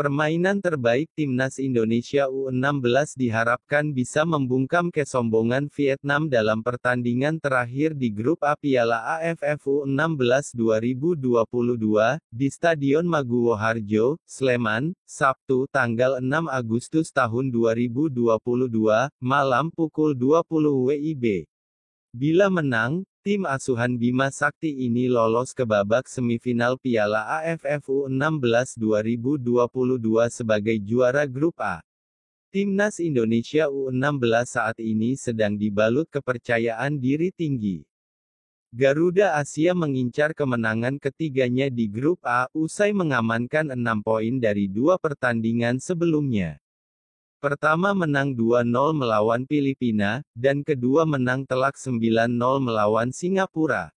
Permainan terbaik Timnas Indonesia U16 diharapkan bisa membungkam kesombongan Vietnam dalam pertandingan terakhir di Grup A Piala AFF U16 2022, di Stadion Maguwo Harjo, Sleman, Sabtu, tanggal 6 Agustus tahun 2022, malam pukul 20 WIB. Bila menang, tim asuhan Bima Sakti ini lolos ke babak semifinal Piala AFF U16 2022 sebagai juara Grup A. Timnas Indonesia U16 saat ini sedang dibalut kepercayaan diri tinggi. Garuda Asia mengincar kemenangan ketiganya di Grup A, usai mengamankan 6 poin dari 2 pertandingan sebelumnya. Pertama menang 2-0 melawan Filipina, dan kedua menang telak 9-0 melawan Singapura.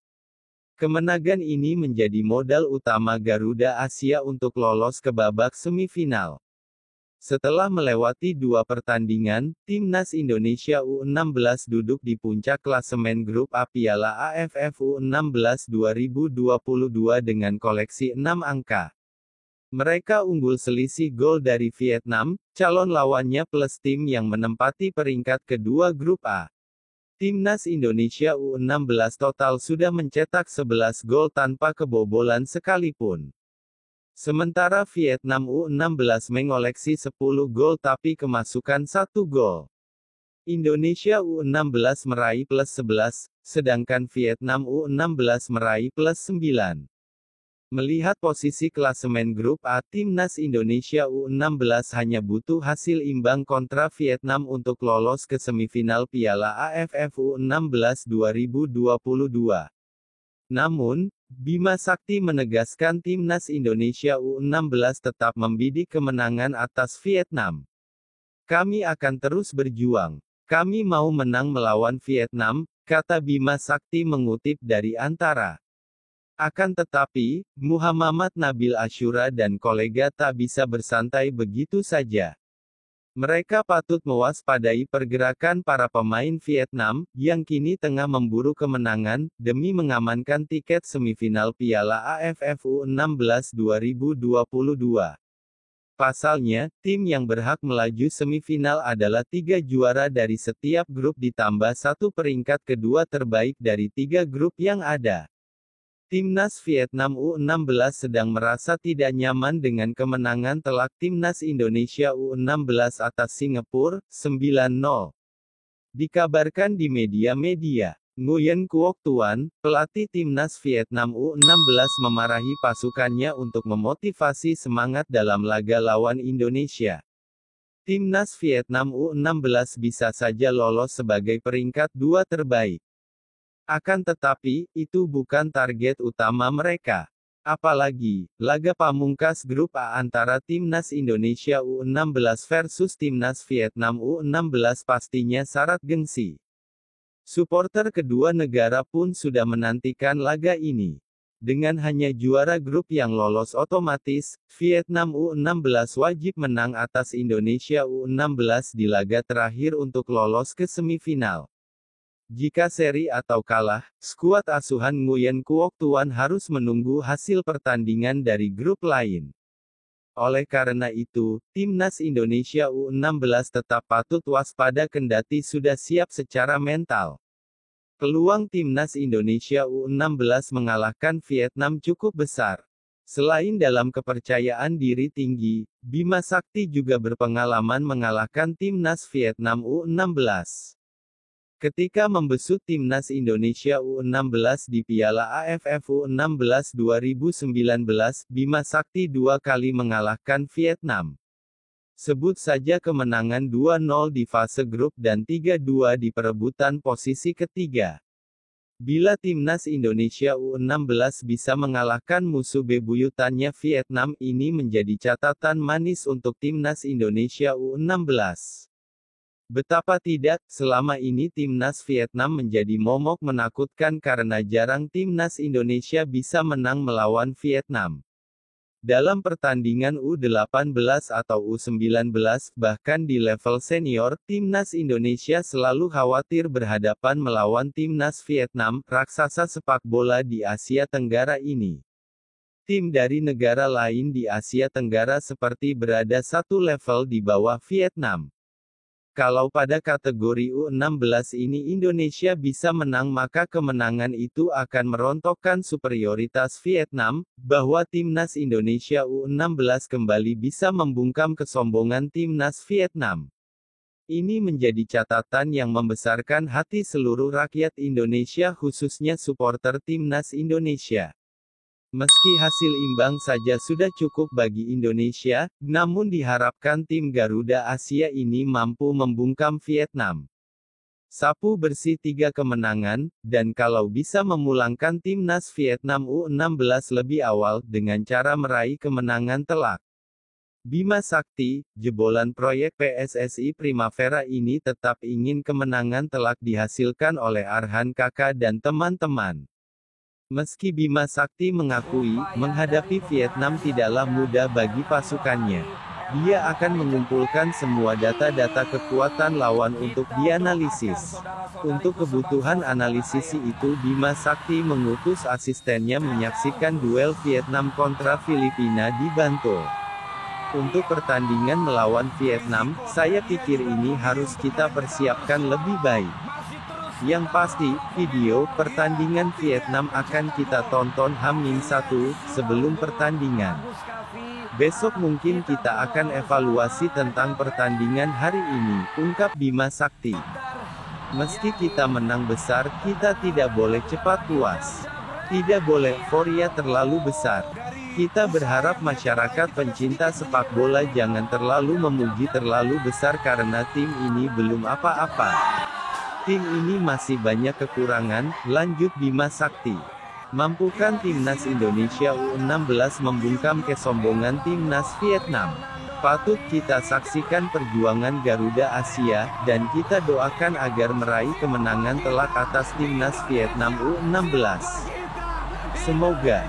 Kemenangan ini menjadi modal utama Garuda Asia untuk lolos ke babak semifinal. Setelah melewati 2 pertandingan, Timnas Indonesia U16 duduk di puncak klasemen Grup A Piala AFF U16 2022 dengan koleksi 6 angka. Mereka unggul selisih gol dari Vietnam, calon lawannya plus tim yang menempati peringkat kedua Grup A. Timnas Indonesia U16 total sudah mencetak 11 gol tanpa kebobolan sekalipun. Sementara Vietnam U16 mengoleksi 10 gol tapi kemasukan 1 gol. Indonesia U16 meraih plus 11, sedangkan Vietnam U16 meraih plus 9. Melihat posisi klasemen Grup A, Timnas Indonesia U16 hanya butuh hasil imbang kontra Vietnam untuk lolos ke semifinal Piala AFF U16 2022. Namun, Bima Sakti menegaskan Timnas Indonesia U16 tetap membidik kemenangan atas Vietnam. "Kami akan terus berjuang. Kami mau menang melawan Vietnam," kata Bima Sakti mengutip dari Antara. Akan tetapi, Muhammad Nabil Ashura dan kolega tak bisa bersantai begitu saja. Mereka patut mewaspadai pergerakan para pemain Vietnam, yang kini tengah memburu kemenangan, demi mengamankan tiket semifinal Piala AFF U16 2022. Pasalnya, tim yang berhak melaju semifinal adalah 3 juara dari setiap grup ditambah 1 peringkat kedua terbaik dari 3 grup yang ada. Timnas Vietnam U16 sedang merasa tidak nyaman dengan kemenangan telak Timnas Indonesia U16 atas Singapura, 9-0. Dikabarkan di media-media, Nguyen Quoc Tuan, pelatih Timnas Vietnam U16 memarahi pasukannya untuk memotivasi semangat dalam laga lawan Indonesia. Timnas Vietnam U16 bisa saja lolos sebagai peringkat 2 terbaik. Akan tetapi, itu bukan target utama mereka. Apalagi, laga pamungkas Grup A antara Timnas Indonesia U16 versus Timnas Vietnam U16 pastinya syarat gengsi. Supporter kedua negara pun sudah menantikan laga ini. Dengan hanya juara grup yang lolos otomatis, Vietnam U16 wajib menang atas Indonesia U16 di laga terakhir untuk lolos ke semifinal. Jika seri atau kalah, skuad asuhan Nguyen Quoc Tuan harus menunggu hasil pertandingan dari grup lain. Oleh karena itu, Timnas Indonesia U16 tetap patut waspada kendati sudah siap secara mental. Peluang Timnas Indonesia U16 mengalahkan Vietnam cukup besar. Selain dalam kepercayaan diri tinggi, Bima Sakti juga berpengalaman mengalahkan Timnas Vietnam U16. Ketika membesut Timnas Indonesia U16 di Piala AFF U16 2019, Bima Sakti 2 kali mengalahkan Vietnam. Sebut saja kemenangan 2-0 di fase grup dan 3-2 di perebutan posisi ketiga. Bila Timnas Indonesia U16 bisa mengalahkan musuh bebuyutannya Vietnam, ini menjadi catatan manis untuk Timnas Indonesia U16. Betapa tidak, selama ini Timnas Vietnam menjadi momok menakutkan karena jarang Timnas Indonesia bisa menang melawan Vietnam. Dalam pertandingan U18 atau U19, bahkan di level senior, Timnas Indonesia selalu khawatir berhadapan melawan Timnas Vietnam, raksasa sepak bola di Asia Tenggara ini. Tim dari negara lain di Asia Tenggara seperti berada satu level di bawah Vietnam. Kalau pada kategori U16 ini Indonesia bisa menang, maka kemenangan itu akan merontokkan superioritas Vietnam, bahwa Timnas Indonesia U16 kembali bisa membungkam kesombongan Timnas Vietnam. Ini menjadi catatan yang membesarkan hati seluruh rakyat Indonesia, khususnya supporter Timnas Indonesia. Meski hasil imbang saja sudah cukup bagi Indonesia, namun diharapkan tim Garuda Asia ini mampu membungkam Vietnam. Sapu bersih 3 kemenangan, dan kalau bisa memulangkan Timnas Vietnam U16 lebih awal, dengan cara meraih kemenangan telak. Bima Sakti, jebolan proyek PSSI Primavera ini tetap ingin kemenangan telak dihasilkan oleh Arhan Kakak dan teman-teman. Meski Bima Sakti mengakui, menghadapi Vietnam tidaklah mudah bagi pasukannya. Dia akan mengumpulkan semua data-data kekuatan lawan untuk dianalisis. Untuk kebutuhan analisis itu Bima Sakti mengutus asistennya menyaksikan duel Vietnam kontra Filipina di Bantul. Untuk pertandingan melawan Vietnam, saya pikir ini harus kita persiapkan lebih baik. Yang pasti, video pertandingan Vietnam akan kita tonton H-1 sebelum pertandingan. Besok mungkin kita akan evaluasi tentang pertandingan hari ini, ungkap Bima Sakti. Meski kita menang besar, kita tidak boleh cepat puas. Tidak boleh euforia terlalu besar. Kita berharap masyarakat pencinta sepak bola jangan terlalu memuji terlalu besar karena tim ini belum apa-apa. Tim ini masih banyak kekurangan, lanjut Bima Sakti. Mampukan Timnas Indonesia U16 membungkam kesombongan Timnas Vietnam? Patut kita saksikan perjuangan Garuda Asia, dan kita doakan agar meraih kemenangan telak atas Timnas Vietnam U16. Semoga